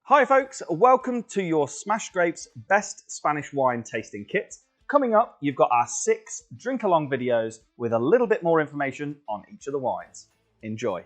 Hi folks, welcome to your Smash Grapes Best Spanish Wine Tasting Kit. Coming up, you've got our 6 drink-along videos with a little bit more information on each of the wines. Enjoy.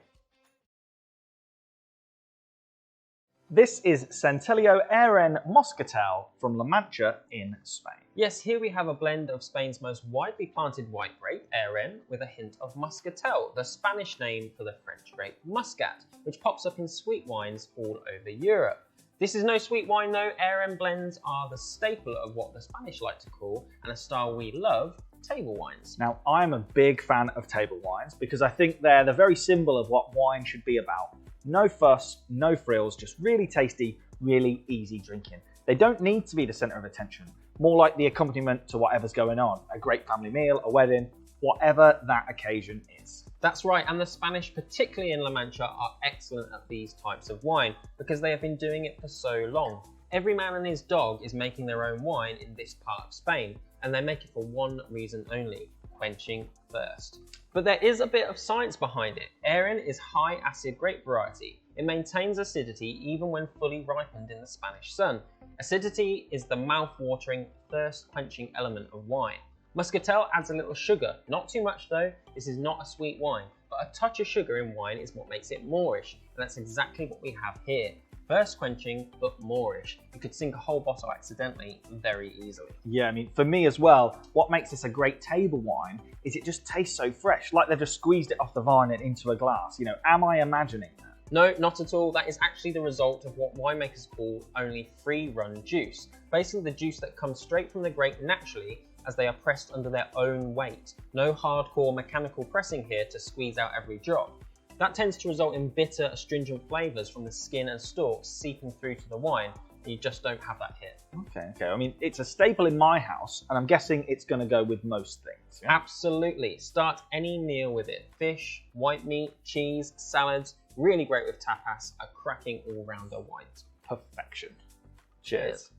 This is Centelio Aaren Moscatel from La Mancha in Spain. Yes, here we have a blend of Spain's most widely planted white grape, Aaren, with a hint of Moscatel, the Spanish name for the French grape Muscat, which pops up in sweet wines all over Europe. This is no sweet wine though. Aaren blends are the staple of what the Spanish like to call, and a style we love, table wines. Now, I'm a big fan of table wines because I think they're the very symbol of what wine should be about. No fuss, no frills, just really tasty, really easy drinking. They don't need to be the centre of attention, more like the accompaniment to whatever's going on, a great family meal, a wedding, whatever that occasion is. That's right, and the Spanish, particularly in La Mancha, are excellent at these types of wine because they have been doing it for so long. Every man and his dog is making their own wine in this part of Spain, and they make it for one reason only: quenching thirst. But there is a bit of science behind it. Aaren is high acid grape variety. It maintains acidity even when fully ripened in the Spanish sun. Acidity is the mouth-watering, thirst-quenching element of wine. Muscatel adds a little sugar, not too much though. This is not a sweet wine, but a touch of sugar in wine is what makes it moreish, and that's exactly what we have here. Thirst quenching, but moreish. You could sink a whole bottle accidentally very easily. Yeah, I mean, for me as well, what makes this a great table wine is it just tastes so fresh, like they've just squeezed it off the vine and into a glass. You know, am I imagining that? No, not at all. That is actually the result of what winemakers call only free-run juice. Basically the juice that comes straight from the grape naturally as they are pressed under their own weight. No hardcore mechanical pressing here to squeeze out every drop. That tends to result in bitter, astringent flavours from the skin and stalks seeping through to the wine, and you just don't have that here. Okay. I mean, it's a staple in my house, and I'm guessing it's going to go with most things. Yeah? Absolutely. Start any meal with it. Fish, white meat, cheese, salads. Really great with tapas. A cracking all-rounder wine. Perfection. Cheers.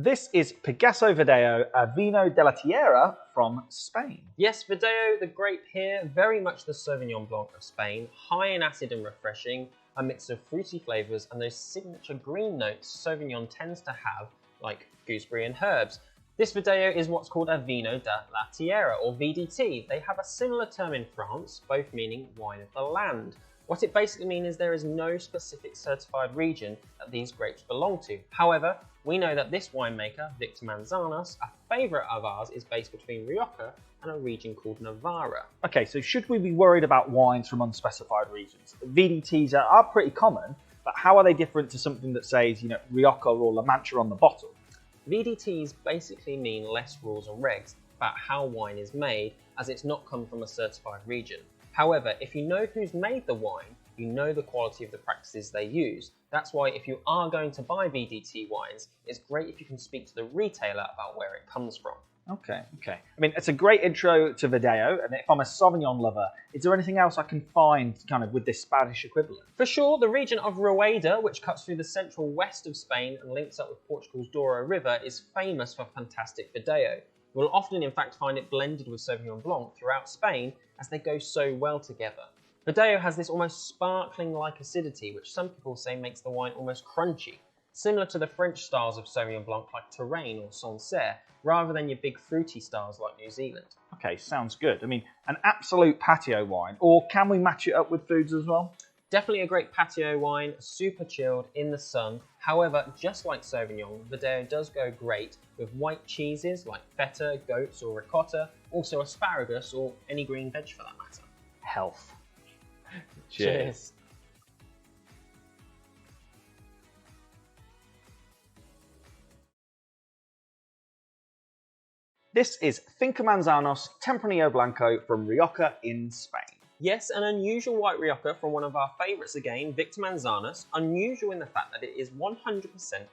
This is Pigasso Verdeo, a Vino de la Tierra from Spain. Yes, Verdeo, the grape here, very much the Sauvignon Blanc of Spain, high in acid and refreshing, a mix of fruity flavours and those signature green notes Sauvignon tends to have, like gooseberry and herbs. This Verdeo is what's called a Vino de la Tierra, or VDT. They have a similar term in France, both meaning wine of the land. What it basically means is there is no specific certified region that these grapes belong to. However, we know that this winemaker, Victor Manzanos, a favourite of ours, is based between Rioja and a region called Navarra. Okay, so should we be worried about wines from unspecified regions? VDTs are pretty common, but how are they different to something that says, you know, Rioja or La Mancha on the bottle? VDTs basically mean less rules and regs about how wine is made, as it's not come from a certified region. However, if you know who's made the wine, you know the quality of the practices they use. That's why if you are going to buy VDT wines, it's great if you can speak to the retailer about where it comes from. Okay. I mean, it's a great intro to Verdeo, and if I'm a Sauvignon lover, is there anything else I can find kind of with this Spanish equivalent? For sure, the region of Rioja, which cuts through the central west of Spain and links up with Portugal's Douro River, is famous for fantastic Verdeo. You will often in fact find it blended with Sauvignon Blanc throughout Spain as they go so well together. Verdeo has this almost sparkling-like acidity, which some people say makes the wine almost crunchy, similar to the French styles of Sauvignon Blanc like Touraine or Sancerre, rather than your big fruity styles like New Zealand. Okay, sounds good. I mean, an absolute patio wine, or can we match it up with foods as well? Definitely a great patio wine, super chilled in the sun. However, just like Sauvignon, Verdeo does go great with white cheeses like feta, goats or ricotta, also asparagus or any green veg for that matter. Health. Cheers. This is Finca Manzanos Tempranillo Blanco from Rioja in Spain. Yes, an unusual white Rioja from one of our favourites again, Victor Manzanos, unusual in the fact that it is 100%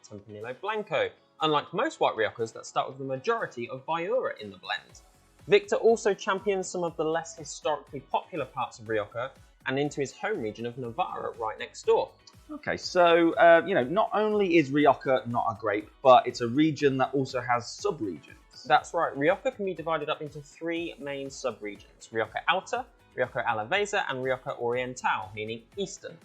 Tempranillo Blanco, unlike most white Riojas that start with the majority of Viura in the blend. Victor also champions some of the less historically popular parts of Rioja and into his home region of Navarra right next door. Okay, so, not only is Rioja not a grape, but it's a region that also has sub-regions. That's right, Rioja can be divided up into three main sub-regions: Rioja Alta, Rioja Alavesa, and Rioja Oriental, meaning Eastern.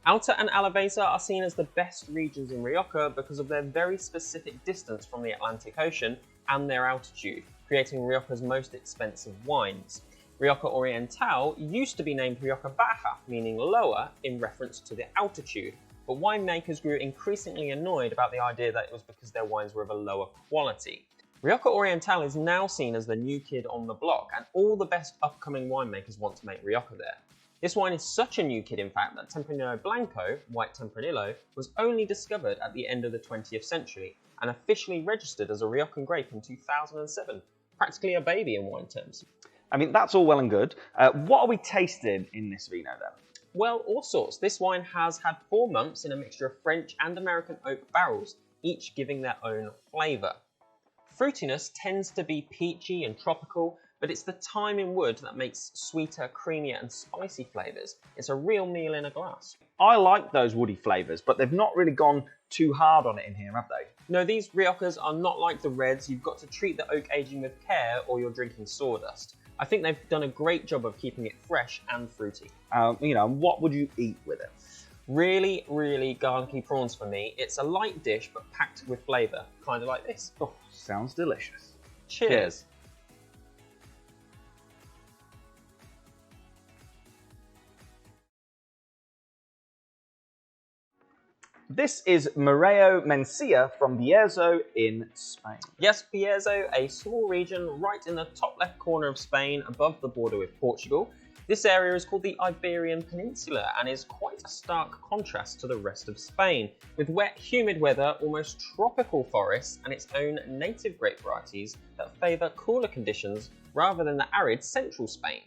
Alta and Alavesa are seen as the best regions in Rioja because of their very specific distance from the Atlantic Ocean and their altitude, creating Rioja's most expensive wines. Rioja Oriental used to be named Rioja Baja, meaning lower, in reference to the altitude, but winemakers grew increasingly annoyed about the idea that it was because their wines were of a lower quality. Rioja Oriental is now seen as the new kid on the block, and all the best upcoming winemakers want to make Rioja there. This wine is such a new kid, in fact, that Tempranillo Blanco, white Tempranillo, was only discovered at the end of the 20th century and officially registered as a Riojan grape in 2007. Practically a baby in wine terms. I mean, that's all well and good. What are we tasting in this Vino then? Well, all sorts. This wine has had 4 months in a mixture of French and American oak barrels, each giving their own flavour. Fruitiness tends to be peachy and tropical, but it's the time in wood that makes sweeter, creamier and spicy flavours. It's a real meal in a glass. I like those woody flavours, but they've not really gone too hard on it in here, have they? No, these Riojas are not like the reds. You've got to treat the oak aging with care or you're drinking sawdust. I think they've done a great job of keeping it fresh and fruity. What would you eat with it? Really, really garlicky prawns for me. It's a light dish, but packed with flavour, kind of like this. Oh, sounds delicious. Cheers. This is Mencia from Bierzo in Spain. Yes, Bierzo, a small region right in the top left corner of Spain, above the border with Portugal. This area is called the Iberian Peninsula and is quite a stark contrast to the rest of Spain, with wet, humid weather, almost tropical forests, and its own native grape varieties that favour cooler conditions rather than the arid central Spain.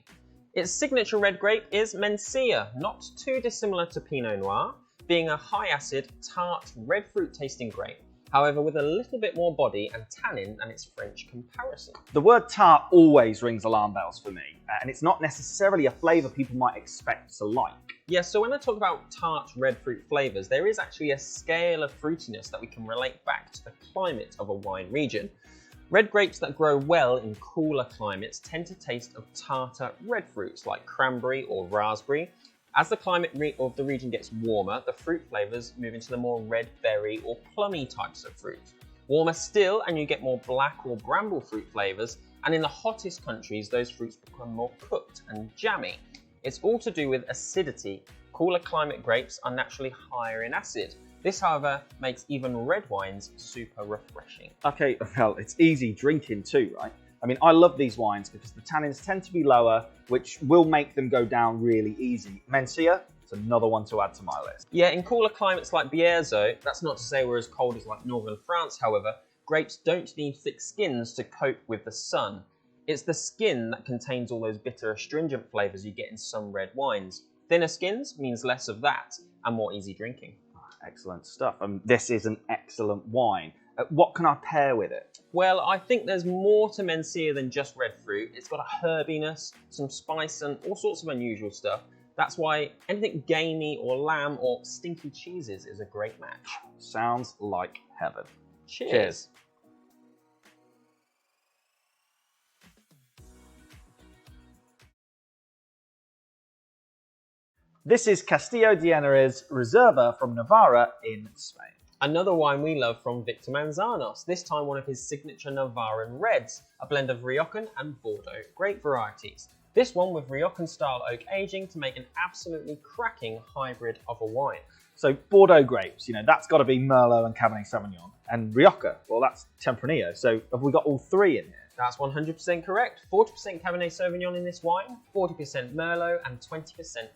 Its signature red grape is Mencia, not too dissimilar to Pinot Noir, being a high-acid, tart, red fruit-tasting grape, however with a little bit more body and tannin than its French comparison. The word tart always rings alarm bells for me, and it's not necessarily a flavour people might expect to like. Yeah, so when I talk about tart red fruit flavours, there is actually a scale of fruitiness that we can relate back to the climate of a wine region. Red grapes that grow well in cooler climates tend to taste of tartar red fruits like cranberry or raspberry. As the climate of the region gets warmer, the fruit flavours move into the more red berry or plummy types of fruit. Warmer still, and you get more black or bramble fruit flavours, and in the hottest countries, those fruits become more cooked and jammy. It's all to do with acidity. Cooler climate grapes are naturally higher in acid. This, however, makes even red wines super refreshing. Okay, well, it's easy drinking too, right? I mean, I love these wines because the tannins tend to be lower, which will make them go down really easy. Mencia, it's another one to add to my list. Yeah, in cooler climates like Bierzo, that's not to say we're as cold as like northern France, however, grapes don't need thick skins to cope with the sun. It's the skin that contains all those bitter astringent flavours you get in some red wines. Thinner skins means less of that and more easy drinking. Excellent stuff. This is an excellent wine. What can I pair with it? Well, I think there's more to Mencia than just red fruit. It's got a herbiness, some spice and all sorts of unusual stuff. That's why anything gamey or lamb or stinky cheeses is a great match. Sounds like heaven. Cheers. This is Castillo de Henares Reserva from Navarra in Spain. Another wine we love from Victor Manzanos, this time one of his signature Navarran reds, a blend of Riojan and Bordeaux grape varieties. This one with Riojan style oak aging to make an absolutely cracking hybrid of a wine. So Bordeaux grapes, that's got to be Merlot and Cabernet Sauvignon. And Rioja, well, that's Tempranillo. So have we got all three in here? That's 100% correct. 40% Cabernet Sauvignon in this wine, 40% Merlot and 20%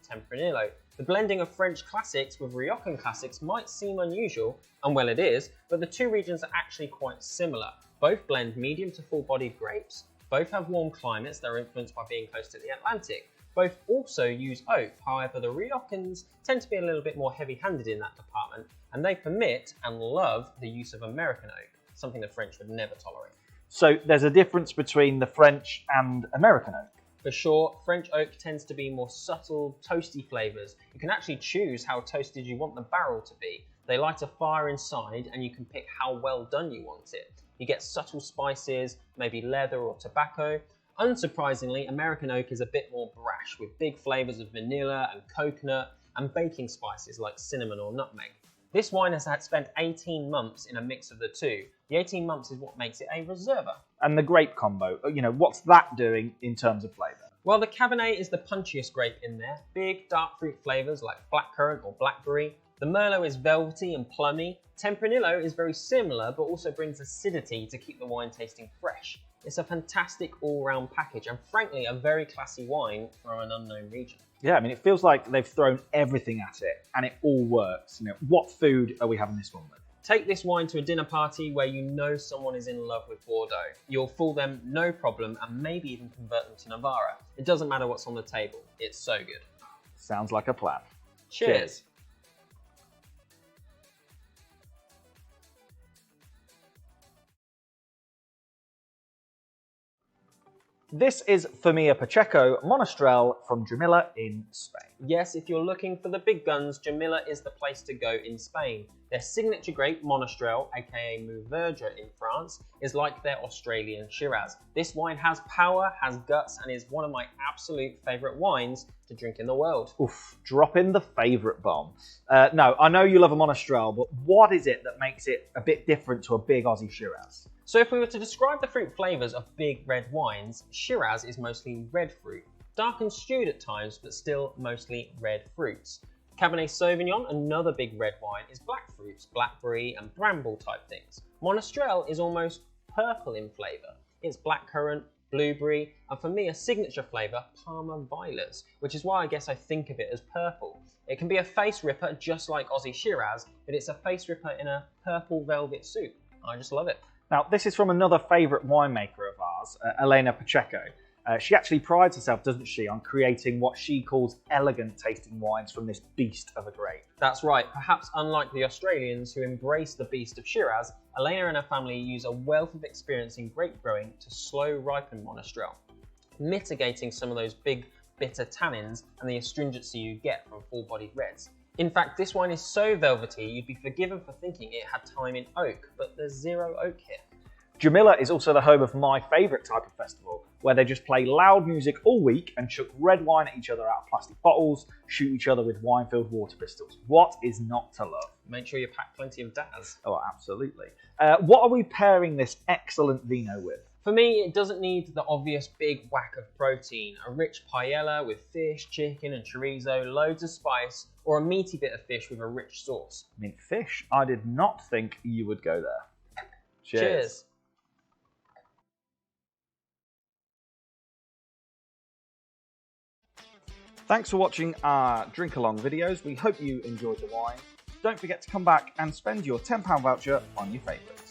Tempranillo. The blending of French classics with Riojan classics might seem unusual, and well it is, but the two regions are actually quite similar. Both blend medium to full-bodied grapes, both have warm climates that are influenced by being close to the Atlantic. Both also use oak, however the Riojans tend to be a little bit more heavy-handed in that department, and they permit and love the use of American oak, something the French would never tolerate. So there's a difference between the French and American oak? For sure, French oak tends to be more subtle, toasty flavours. You can actually choose how toasted you want the barrel to be. They light a fire inside and you can pick how well done you want it. You get subtle spices, maybe leather or tobacco. Unsurprisingly, American oak is a bit more brash, with big flavours of vanilla and coconut, and baking spices like cinnamon or nutmeg. This wine has had spent 18 months in a mix of the two. The 18 months is what makes it a reserva. And the grape combo, what's that doing in terms of flavour? Well, the Cabernet is the punchiest grape in there. Big, dark fruit flavours like blackcurrant or blackberry. The Merlot is velvety and plummy. Tempranillo is very similar, but also brings acidity to keep the wine tasting fresh. It's a fantastic all-round package, and frankly, a very classy wine from an unknown region. Yeah, I mean, it feels like they've thrown everything at it, and it all works. What food are we having this one with? Take this wine to a dinner party where you know someone is in love with Bordeaux. You'll fool them no problem, and maybe even convert them to Navarra. It doesn't matter what's on the table. It's so good. Sounds like a plan. Cheers. This is, for me, a Pacheco Monastrel from Jamila in Spain. Yes, if you're looking for the big guns, Jamila is the place to go in Spain. Their signature grape, Monastrel, aka Mourvedre in France, is like their Australian Shiraz. This wine has power, has guts, and is one of my absolute favourite wines to drink in the world. Oof, drop in the favourite bomb. No, I know you love a Monastrel, but what is it that makes it a bit different to a big Aussie Shiraz? So if we were to describe the fruit flavours of big red wines, Shiraz is mostly red fruit. Dark and stewed at times, but still mostly red fruits. Cabernet Sauvignon, another big red wine, is black fruits, blackberry and bramble type things. Monastrel is almost purple in flavour. It's blackcurrant, blueberry, and for me a signature flavour, Parma violets, which is why I guess I think of it as purple. It can be a face ripper just like Aussie Shiraz, but it's a face ripper in a purple velvet suit. I just love it. Now, this is from another favourite winemaker of ours, Elena Pacheco. She actually prides herself, doesn't she, on creating what she calls elegant tasting wines from this beast of a grape. That's right. Perhaps unlike the Australians who embrace the beast of Shiraz, Elena and her family use a wealth of experience in grape growing to slow ripen Monastrel, mitigating some of those big bitter tannins and the astringency you get from full-bodied reds. In fact, this wine is so velvety, you'd be forgiven for thinking it had time in oak, but there's zero oak here. Jamila is also the home of my favourite type of festival, where they just play loud music all week and chuck red wine at each other out of plastic bottles, shoot each other with wine-filled water pistols. What is not to love? Make sure you pack plenty of Daz. Oh, absolutely. What are we pairing this excellent Vino with? For me, it doesn't need the obvious big whack of protein. A rich paella with fish, chicken and chorizo, loads of spice, or a meaty bit of fish with a rich sauce. I mean, fish? I did not think you would go there. Cheers. Thanks for watching our drink-along videos. We hope you enjoyed the wine. Don't forget to come back and spend your £10 voucher on your favourite.